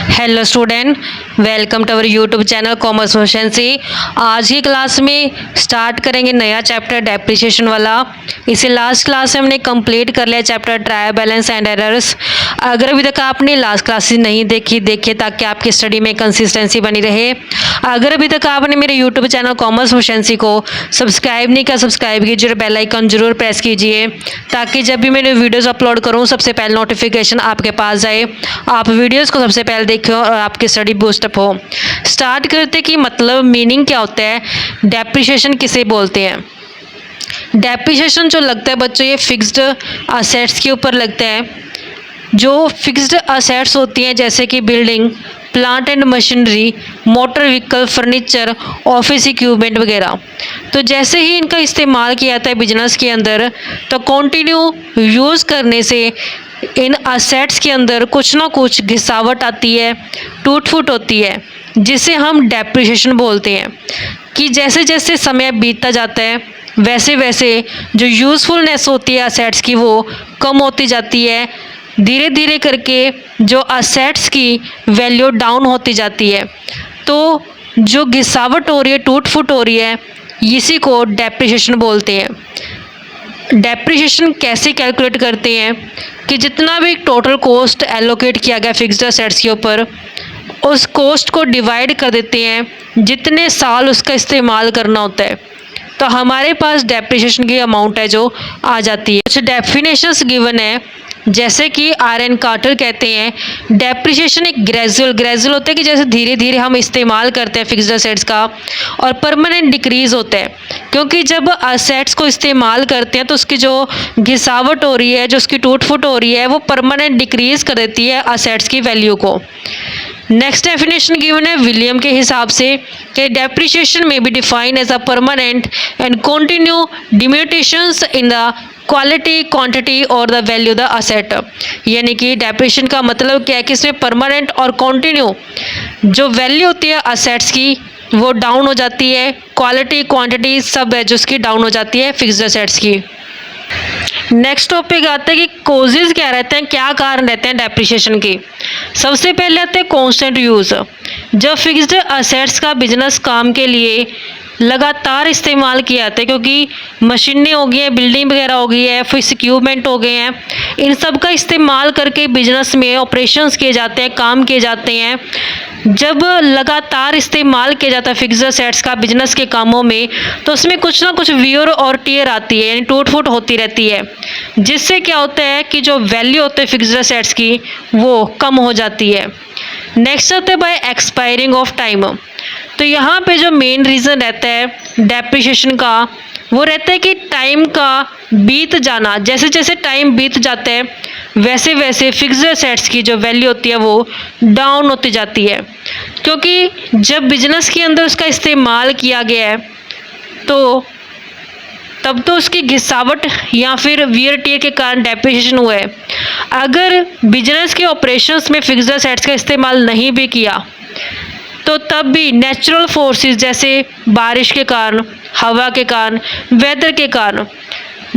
Hello student, welcome to our YouTube channel commerce proficiency. आज की class में start करेंगे नया चैप्टर डेप्रिसिएशन वाला। इसे लास्ट क्लास में हमने कंप्लीट कर लिया chapter trial balance and errors. अगर अभी तक आपने लास्ट क्लासेस नहीं देखिए ताकि आपकी स्टडी में कंसिस्टेंसी बनी रहे। अगर अभी तक आपने मेरे यूट्यूब चैनल कॉमर्स प्रोफिशिएंसी को सब्सक्राइब नहीं किया, सब्सक्राइब कीजिए और बेल आइकन जरूर प्रेस कीजिए ताकि जब भी मैंने वीडियोस अपलोड करूं सबसे पहले नोटिफिकेशन आपके पास जाए, आप वीडियोस को सबसे पहले देखें और आपकी स्टडी बूस्टअप हो। स्टार्ट करते कि मतलब मीनिंग क्या होता है, डेप्रिसिएशन किसे बोलते हैं। डेप्रिसिएशन जो लगता है बच्चों, ये फिक्स्ड असेट्स के ऊपर लगता है। जो फिक्स्ड असेट्स होती हैं जैसे कि building, plant and machinery, motor vehicle, furniture, office equipment वगैरह, तो जैसे ही इनका इस्तेमाल किया जाता है बिजनेस के अंदर तो कंटिन्यू यूज़ करने से इन असेट्स के अंदर कुछ ना कुछ घिसावट आती है, टूट फूट होती है, जिसे हम डेप्रिसिएशन बोलते हैं। कि जैसे जैसे समय बीतता जाता है वैसे वैसे जो यूज़फुलनेस होती है असेट्स की वो कम होती जाती है। धीरे धीरे करके जो असेट्स की वैल्यू डाउन होती जाती है। तो जो घिसावट हो रही है, टूट फूट हो रही है, इसी को डेप्रिसिएशन बोलते हैं। डेप्रिसिएशन कैसे कैलकुलेट करते हैं कि जितना भी टोटल कॉस्ट एलोकेट किया गया फिक्स्ड असेट्स के ऊपर, उस कॉस्ट को डिवाइड कर देते हैं जितने साल उसका इस्तेमाल करना होता है, तो हमारे पास डेप्रिसिएशन की अमाउंट है जो आ जाती है। कुछ डेफिनेशंस गिवन है जैसे कि आर.एन. कार्टर कहते हैं डेप्रिसिएशन एक ग्रेजुअल होता है कि जैसे धीरे धीरे हम इस्तेमाल करते हैं फिक्स्ड असेट्स का, और परमानेंट डिक्रीज होता है क्योंकि जब असेट्स को इस्तेमाल करते हैं तो उसकी जो घिसावट हो रही है, जो उसकी टूट फूट हो रही है, वो परमानेंट डिक्रीज कर देती है असेट्स की वैल्यू को। नेक्स्ट डेफिनेशन गिवन है विलियम के हिसाब से कि depreciation may be defined as a permanent and continuous diminutions in the quality, quantity और द वैल्यू द असेट। यानी कि डेप्रिसिएशन का मतलब क्या है कि इसमें परमानेंट और कंटिन्यू जो वैल्यू होती है असेट्स की वो डाउन हो जाती है, क्वालिटी, क्वांटिटी सब है जो उसकी डाउन हो जाती है फिक्स्ड असेट्स की। नेक्स्ट टॉपिक आते हैं कि कॉजेज क्या रहते हैं, क्या कारण रहते हैं डेप्रिसिएशन के। सबसे पहले आते हैं कॉन्स्टेंट यूज़। जब फिक्स्ड असेट्स का बिजनेस काम के लिए लगातार इस्तेमाल किया जाता है, क्योंकि मशीनें हो गई हैं, बिल्डिंग वगैरह हो गई है, फिर इक्विपमेंट हो गए हैं, इन सब का इस्तेमाल करके बिजनेस में ऑपरेशंस किए जाते हैं, काम किए जाते हैं। जब लगातार इस्तेमाल किया जाता है फिक्स्ड असेट्स का बिजनेस के कामों में, तो उसमें कुछ ना कुछ वियर और टियर आती है, यानी टूट फूट होती रहती है, जिससे क्या होता है कि जो वैल्यू होती है फिक्स्ड असेट्स की वो कम हो जाती है। नेक्स्ट होता है बाय एक्सपायरिंग ऑफ टाइम। तो यहाँ पे जो मेन रीज़न रहता है डेप्रिसिएशन का वो रहता है कि टाइम का बीत जाना। जैसे जैसे टाइम बीत जाता है वैसे वैसे फिक्स्ड असेट्स की जो वैल्यू होती है वो डाउन होती जाती है, क्योंकि जब बिजनेस के अंदर उसका इस्तेमाल किया गया है तो तब तो उसकी घिसावट या फिर वियर टियर के कारण डेप्रिसिएशन हुआ है। अगर बिजनेस के ऑपरेशंस में फिक्स्ड असेट्स का इस्तेमाल नहीं भी किया तो तब भी नेचुरल फोर्सेस जैसे बारिश के कारण, हवा के कारण, वेदर के कारण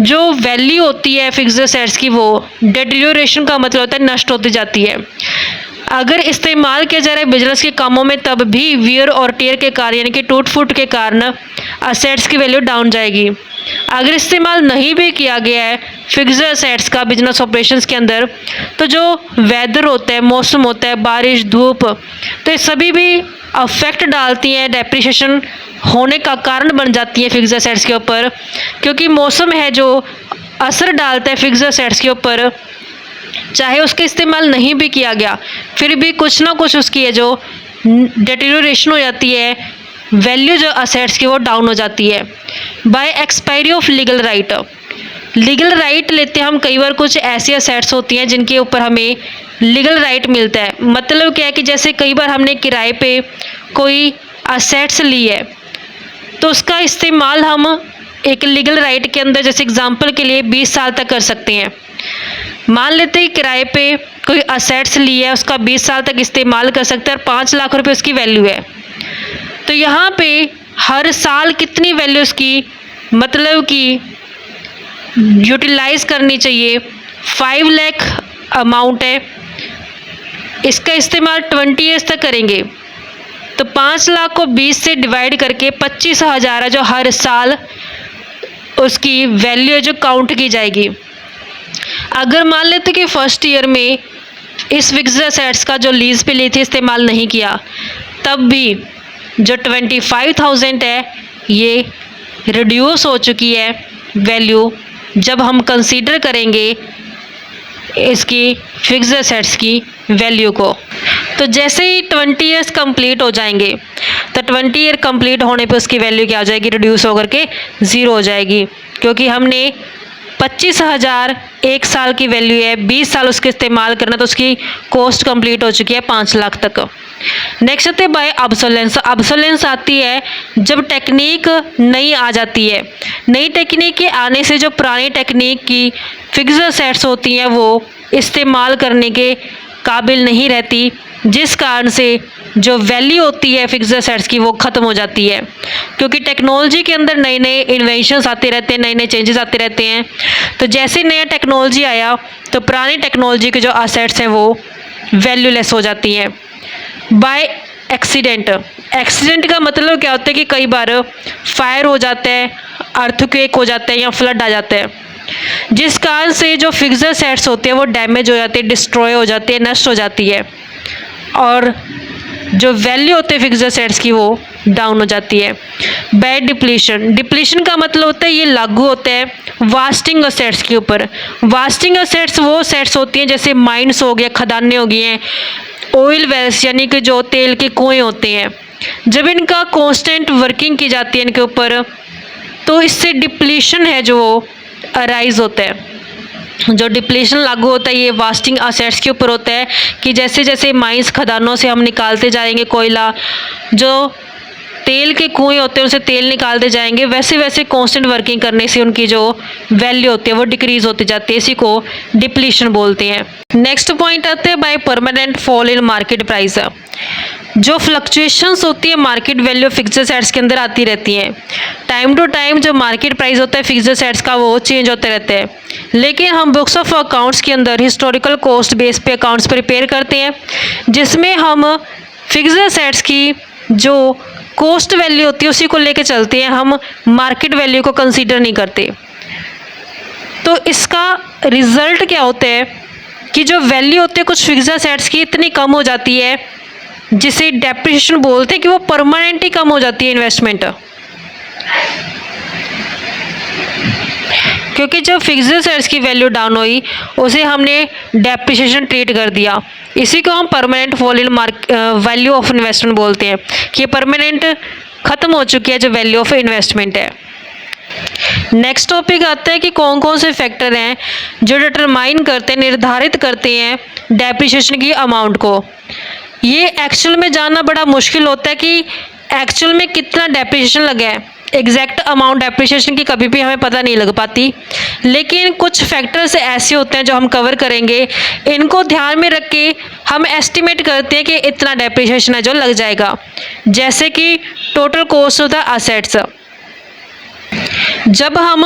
जो वैल्यू होती है फिक्स्ड असेट्स की वो डिटेरियोरेशन का मतलब होता है नष्ट होती जाती है। अगर इस्तेमाल किया जा रहा है बिजनेस के कामों में तब भी वियर और टियर के कारण यानी कि टूट फूट के कारण असेट्स की वैल्यू डाउन जाएगी। अगर इस्तेमाल नहीं भी किया गया है फिक्स्ड असेट्स का बिजनेस ऑपरेशंस के अंदर तो जो वेदर होता है, मौसम होता है, बारिश, धूप, तो ये सभी भी अफेक्ट डालती हैं, डेप्रिसिएशन होने का कारण बन जाती है फिक्स्ड असेट्स के ऊपर, क्योंकि मौसम है जो असर डालता है फिक्स्ड असेट्स के ऊपर। चाहे उसका इस्तेमाल नहीं भी किया गया फिर भी कुछ ना कुछ उसकी है जो डिटेरियोरेशन हो जाती है, वैल्यू जो असेट्स की वो डाउन हो जाती है। By expiry of legal right. Legal right लेते हैं हम कई बार, कुछ ऐसी असेट्स होती हैं जिनके ऊपर हमें लीगल राइट मिलता है। मतलब क्या है कि जैसे कई बार हमने किराए पे कोई असेट्स ली है तो उसका इस्तेमाल हम एक लीगल राइट के अंदर जैसे एग्जांपल के लिए 20 साल तक कर सकते हैं। मान लेते हैं किराए पे कोई असेट्स ली है, उसका 20 साल तक इस्तेमाल कर सकते हैं और 5 लाख रुपए उसकी वैल्यू है। तो यहाँ पे हर साल कितनी वैल्यू उसकी मतलब कि यूटिलाइज करनी चाहिए, 5 लाख अमाउंट है इसका इस्तेमाल 20 ईयर्स तक करेंगे तो 5 लाख को 20 से डिवाइड करके 25,000 है जो हर साल उसकी वैल्यू है जो काउंट की जाएगी। अगर मान लेते कि फर्स्ट ईयर में इस फिक्स्ड एसेट्स का जो लीज पे ली थी इस्तेमाल नहीं किया, तब भी जो 25,000 है ये रिड्यूस हो चुकी है वैल्यू जब हम कंसीडर करेंगे इसकी फिक्स्ड एसेट्स की वैल्यू को। तो जैसे ही 20 ईयर्स कंप्लीट हो जाएंगे तो 20 ईयर कंप्लीट होने पे उसकी वैल्यू क्या हो जाएगी, रिड्यूस होकर के 0 हो जाएगी, क्योंकि हमने 25,000 एक साल की वैल्यू है, 20 साल उसके इस्तेमाल करना तो उसकी कॉस्ट कंप्लीट हो चुकी है 5 लाख तक। नेक्स्ट आते हैं बाय ऑब्सोलेंस। ऑब्सोलेंस आती है जब टेक्निक नई आ जाती है, नई टेक्निक के आने से जो पुरानी टेक्निक की फिक्स्ड एसेट्स होती हैं वो इस्तेमाल करने के काबिल नहीं रहती, जिस कारण से जो वैल्यू होती है फिक्स्ड एसेट्स की वो ख़त्म हो जाती है, क्योंकि टेक्नोलॉजी के अंदर नए नए इन्वेंशंस आते रहते हैं, नए नए चेंजेस आते रहते हैं। तो जैसे नया टेक्नोलॉजी आया तो पुरानी टेक्नोलॉजी के जो असेट्स हैं वो वैल्यूलेस हो जाती हैं। बाय एक्सीडेंट, एक्सीडेंट का मतलब क्या होता है कि कई बार फायर हो जाता है, अर्थक्वेक हो जाता है या फ्लड आ जाता है, जिस कारण से जो फिक्स्ड एसेट्स होते हैं वो डैमेज हो जाते हैं, डिस्ट्रॉय हो जाती है, नष्ट हो जाती है, और जो वैल्यू होती है फिक्स्ड एसेट्स की वो डाउन हो जाती है। बाय डिप्लीशन, डिप्लीशन का मतलब होता है ये लागू होता है वास्टिंग एसेट्स के ऊपर। वास्टिंग एसेट्स वो एसेट्स होती हैं जैसे माइंस हो गया, खदानें हो गई हैं, ऑयल वेल्स यानी कि जो तेल के कुएँ होते हैं, जब इनका कांस्टेंट वर्किंग की जाती है इनके ऊपर तो इससे डिप्लीशन है जो अराइज होता है। जो डिप्लीशन लागू होता है ये वास्टिंग असेट्स के ऊपर होता है कि जैसे जैसे माइंस खदानों से हम निकालते जाएंगे कोयला, जो तेल के कुएँ होते हैं उनसे तेल निकालते जाएंगे, वैसे वैसे कांस्टेंट वर्किंग करने से उनकी जो वैल्यू होती है वो डिक्रीज होती जाती है, इसी को डिप्लीशन बोलते हैं। नेक्स्ट पॉइंट आते हैं by permanent fall in market price. जो फ्लक्चुएशंस होती है मार्केट वैल्यू फिक्स्ड एसेट्स के अंदर आती रहती हैं, टाइम टू टाइम जो मार्केट प्राइस होता है फिक्स्ड एसेट्स का वो चेंज होते रहते हैं, लेकिन हम बुक्स ऑफ अकाउंट्स के अंदर हिस्टोरिकल कॉस्ट बेस पे अकाउंट्स प्रिपेयर करते हैं, जिसमें हम फिक्स्ड एसेट्स की जो कॉस्ट वैल्यू होती है उसी को लेके चलते हैं, हम मार्केट वैल्यू को कंसीडर नहीं करते। तो इसका रिजल्ट क्या होता है कि जो वैल्यू होती है कुछ फिक्स्ड एसेट्स की इतनी कम हो जाती है जिसे डेप्रिसिएशन बोलते हैं कि वो परमानेंट ही कम हो जाती है इन्वेस्टमेंट, क्योंकि जब फिक्स्ड एसेट्स की वैल्यू डाउन हुई उसे हमने डेप्रिसिएशन ट्रीट कर दिया। इसी को हम permanent fall in value of investment बोलते हैं कि परमानेंट ख़त्म हो चुकी है जो वैल्यू ऑफ इन्वेस्टमेंट है। नेक्स्ट टॉपिक आता है कि कौन कौन से फैक्टर हैं जो डिटरमाइन करते हैं, निर्धारित करते हैं डेप्रिसिएशन की अमाउंट को। ये एक्चुअल में जानना बड़ा मुश्किल होता है कि एक्चुअल में कितना डेप्रिसिएशन लगा है, एग्जैक्ट अमाउंट डेप्रिसिएशन की कभी भी हमें पता नहीं लग पाती, लेकिन कुछ फैक्टर्स ऐसे होते हैं जो हम कवर करेंगे, इनको ध्यान में रख के हम एस्टिमेट करते हैं कि इतना डेप्रिसिएशन है जो लग जाएगा। जैसे कि total cost of the assets, जब हम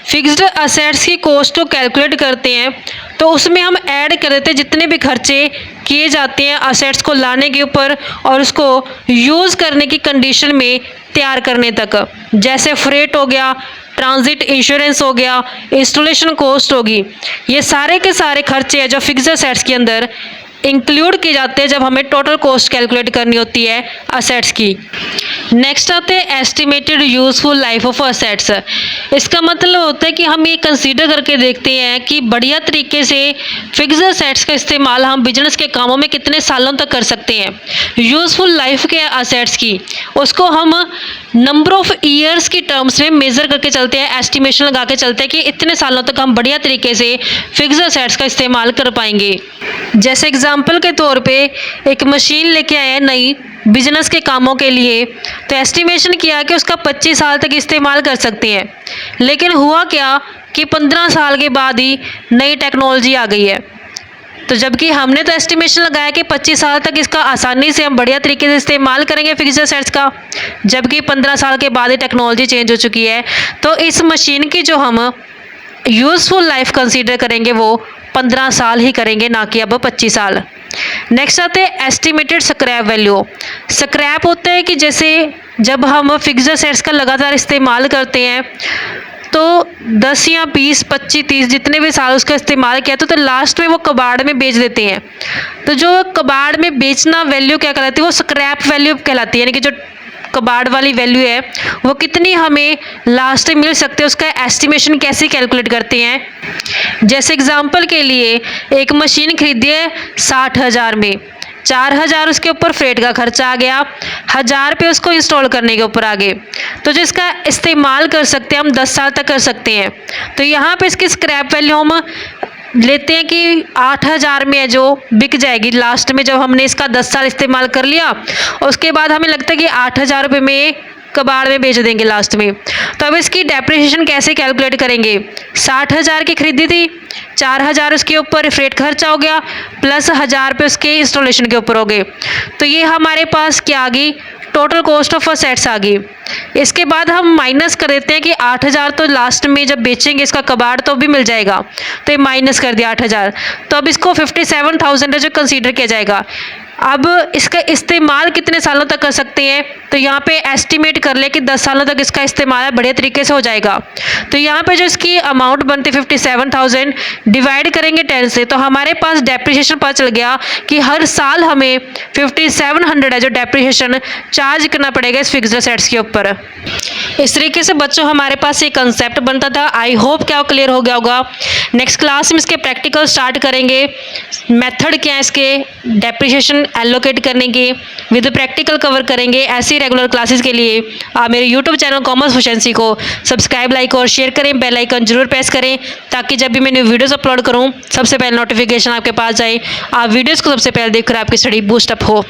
फिक्स्ड असेट्स की कॉस्ट को कैलकुलेट करते हैं तो उसमें हम ऐड कर देते हैं जितने भी खर्चे किए जाते हैं असेट्स को लाने के ऊपर और उसको यूज़ करने की कंडीशन में तैयार करने तक, जैसे फ्रेट हो गया, ट्रांजिट इंश्योरेंस हो गया, इंस्टॉलेशन कॉस्ट होगी, ये सारे के सारे खर्चे हैं जो फिक्स्ड असेट्स के अंदर इंक्लूड किए जाते हैं जब हमें टोटल कॉस्ट कैलकुलेट करनी होती है असेट्स की। नेक्स्ट आते हैं estimated useful life of assets. इसका मतलब होता है कि हम ये कंसीडर करके देखते हैं कि बढ़िया तरीके से फिक्स्ड असेट्स का इस्तेमाल हम बिजनेस के कामों में कितने सालों तक कर सकते हैं। यूजफुल लाइफ के असेट्स की उसको हम नंबर ऑफ ईयर्स की टर्म्स में मेज़र करके चलते हैं, एस्टिमेशन लगा के चलते हैं कि इतने सालों तक हम बढ़िया तरीके से फिक्स्ड असेट्स का इस्तेमाल कर पाएंगे। जैसे एग्जांपल के तौर पे एक मशीन लेके आए हैं नई बिजनेस के कामों के लिए, तो एस्टिमेशन किया कि उसका 25 साल तक इस्तेमाल कर सकते हैं, लेकिन हुआ क्या कि 15 साल के बाद ही नई टेक्नोलॉजी आ गई है। तो जबकि हमने तो एस्टिमेशन लगाया कि 25 साल तक इसका आसानी से हम बढ़िया तरीके से इस्तेमाल करेंगे फिक्स्ड असेट्स का, जबकि 15 साल के बाद ही टेक्नोलॉजी चेंज हो चुकी है। तो इस मशीन की जो हम यूज़फुल लाइफ कंसीडर करेंगे वो 15 साल ही करेंगे, ना कि अब 25 साल। नेक्स्ट आते हैं एस्टिमेटेड स्क्रैप वैल्यू। स्क्रैप होता है कि जैसे जब हम फिक्स्ड एसेट्स का लगातार इस्तेमाल करते हैं तो 10 या 20, 25, 30 जितने भी साल उसका इस्तेमाल किया तो लास्ट में वो कबाड़ में बेच देते हैं। तो जो कबाड़ में बेचना वैल्यू क्या कहलाती है, वो स्क्रैप वैल्यू कहलाती है। यानी कि जो कबाड़ वाली वैल्यू है वो कितनी हमें लास्ट में मिल सकते हैं, उसका एस्टिमेशन कैसे कैलकुलेट करते हैं। जैसे एग्जांपल के लिए एक मशीन खरीदी है 60,000 में, 4,000 उसके ऊपर फ्रेट का खर्चा आ गया, 1,000 रुपये उसको इंस्टॉल करने के ऊपर आ गए। तो जो इसका इस्तेमाल कर सकते हैं हम 10 साल तक कर सकते हैं। तो यहाँ पे इसकी स्क्रैप वैल्यू हम लेते हैं कि 8,000 में है, जो बिक जाएगी लास्ट में जब हमने इसका 10 साल इस्तेमाल कर लिया। और उसके बाद हमें लगता है कि 8,000 रुपये में कबाड़ में बेच देंगे लास्ट में। तो अब इसकी डेप्रिसिएशन कैसे कैलकुलेट करेंगे। 60,000 की खरीदी थी, 4,000 उसके ऊपर फ्रेट खर्चा हो गया, प्लस 1,000 रुपये उसके इंस्टॉलेशन के ऊपर हो गए। तो ये हमारे पास क्या आ गई, टोटल कॉस्ट ऑफ असेट्स आ गई। इसके बाद हम माइनस कर देते हैं कि 8,000 तो लास्ट में जब बेचेंगे इसका कबाड़ तो भी मिल जाएगा, तो ये माइनस कर दिया 8,000। तो अब इसको 57,000 है जो कंसीडर किया जाएगा। अब इसका इस्तेमाल कितने सालों तक कर सकते हैं, तो यहाँ पे एस्टिमेट कर ले कि 10 सालों तक इसका इस्तेमाल बढ़िया तरीके से हो जाएगा। तो यहाँ पे जो इसकी अमाउंट बनती है 57,000 डिवाइड करेंगे 10 से, तो हमारे पास डेप्रिसिएशन पता चल गया कि हर साल हमें 5700 है जो डेप्रिसिएशन चार्ज करना पड़ेगा इस फिक्स्ड एसेट्स के ऊपर। इस तरीके से बच्चों हमारे पास एक कंसेप्ट बनता था। आई होप क्या क्लियर हो गया होगा। नेक्स्ट क्लास में इसके प्रैक्टिकल स्टार्ट करेंगे, मेथड क्या है इसके डेप्रिसिएशन एलोकेट करने की विद प्रैक्टिकल कवर करेंगे। ऐसी रेगुलर क्लासेस के लिए आप मेरे यूट्यूब चैनल कॉमर्स एफिशिएंसी को सब्सक्राइब, लाइक और शेयर करें। बेल आइकन जरूर प्रेस करें ताकि जब भी मैं न्यू वीडियोस अपलोड करूं सबसे पहले नोटिफिकेशन आपके पास जाए, आप वीडियोस को सबसे पहले देखकर आपकी स्टडी बूस्ट अप हो।